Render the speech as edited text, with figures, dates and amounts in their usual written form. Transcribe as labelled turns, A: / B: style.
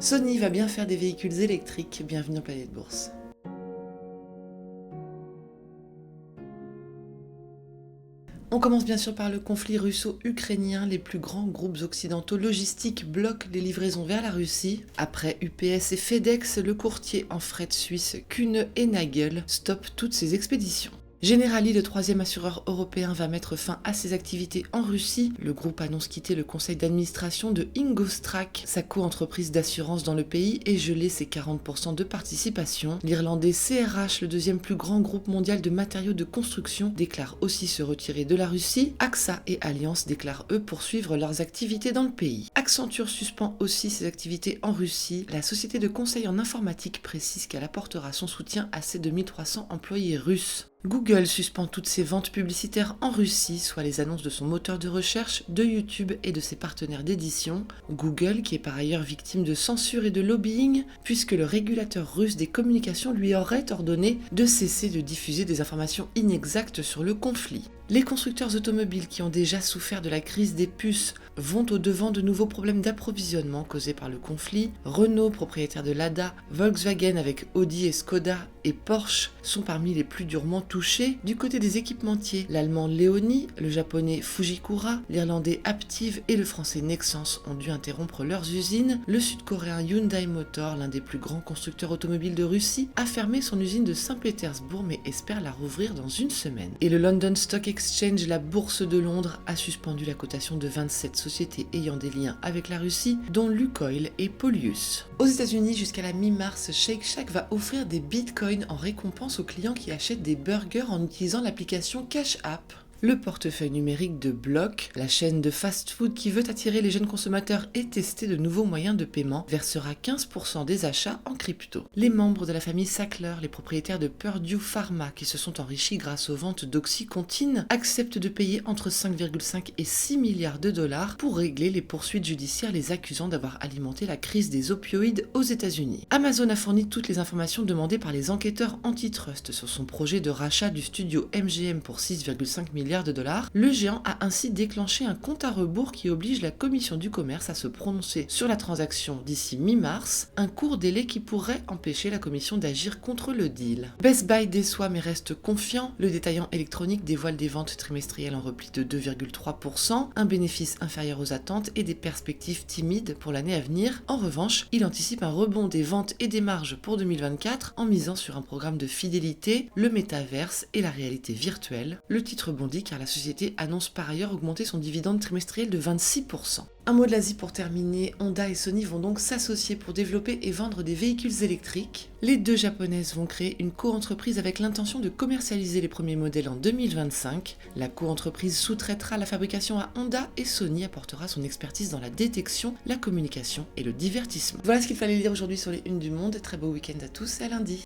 A: Sony va bien faire des véhicules électriques, bienvenue en Planète Bourse. On commence bien sûr par le conflit russo-ukrainien. Les plus grands groupes occidentaux logistiques bloquent les livraisons vers la Russie. Après UPS et FedEx, le courtier en fret suisse Kuehne & Nagel stoppe toutes ses expéditions. Generali, le troisième assureur européen, va mettre fin à ses activités en Russie. Le groupe annonce quitter le conseil d'administration de Ingostrak, sa co-entreprise d'assurance dans le pays, et geler ses 40% de participation. L'Irlandais CRH, le deuxième plus grand groupe mondial de matériaux de construction, déclare aussi se retirer de la Russie. AXA et Allianz déclarent eux poursuivre leurs activités dans le pays. Accenture suspend aussi ses activités en Russie. La société de conseil en informatique précise qu'elle apportera son soutien à ses 2300 employés russes. Google suspend toutes ses ventes publicitaires en Russie, soit les annonces de son moteur de recherche, de YouTube et de ses partenaires d'édition. Google, qui est par ailleurs victime de censure et de lobbying, puisque le régulateur russe des communications lui aurait ordonné de cesser de diffuser des informations inexactes sur le conflit. Les constructeurs automobiles qui ont déjà souffert de la crise des puces vont au-devant de nouveaux problèmes d'approvisionnement causés par le conflit. Renault, propriétaire de Lada, Volkswagen avec Audi et Skoda et Porsche sont parmi les plus durement touchés. Du côté des équipementiers, l'allemand Leoni, le japonais Fujikura, l'irlandais Aptiv et le français Nexans ont dû interrompre leurs usines. Le sud-coréen Hyundai Motor, l'un des plus grands constructeurs automobiles de Russie, a fermé son usine de Saint-Pétersbourg mais espère la rouvrir dans une semaine. Et le London Stock Exchange, la bourse de Londres, a suspendu la cotation de 27 sociétés ayant des liens avec la Russie, dont Lukoil et Polius. Aux États-Unis, jusqu'à la mi-mars, Shake Shack va offrir des bitcoins en récompense aux clients qui achètent des burgers en utilisant l'application Cash App. Le portefeuille numérique de Block, la chaîne de fast-food qui veut attirer les jeunes consommateurs et tester de nouveaux moyens de paiement, versera 15% des achats en crypto. Les membres de la famille Sackler, les propriétaires de Purdue Pharma qui se sont enrichis grâce aux ventes d'Oxycontin, acceptent de payer entre 5,5 et 6 milliards de dollars pour régler les poursuites judiciaires les accusant d'avoir alimenté la crise des opioïdes aux États-Unis. Amazon a fourni toutes les informations demandées par les enquêteurs antitrust sur son projet de rachat du studio MGM pour 6,5 milliards de dollars. Le géant a ainsi déclenché un compte à rebours qui oblige la commission du commerce à se prononcer sur la transaction d'ici mi-mars, un court délai qui pourrait empêcher la commission d'agir contre le deal. Best Buy déçoit mais reste confiant. Le détaillant électronique dévoile des ventes trimestrielles en repli de 2,3%, un bénéfice inférieur aux attentes et des perspectives timides pour l'année à venir. En revanche, il anticipe un rebond des ventes et des marges pour 2024 en misant sur un programme de fidélité, le métaverse et la réalité virtuelle. Le titre bondit car la société annonce par ailleurs augmenter son dividende trimestriel de 26%. Un mot de l'Asie pour terminer, Honda et Sony vont donc s'associer pour développer et vendre des véhicules électriques. Les deux japonaises vont créer une co-entreprise avec l'intention de commercialiser les premiers modèles en 2025. La co-entreprise sous-traitera la fabrication à Honda et Sony apportera son expertise dans la détection, la communication et le divertissement. Voilà ce qu'il fallait lire aujourd'hui sur les unes du Monde. Très beau week-end à tous et à lundi.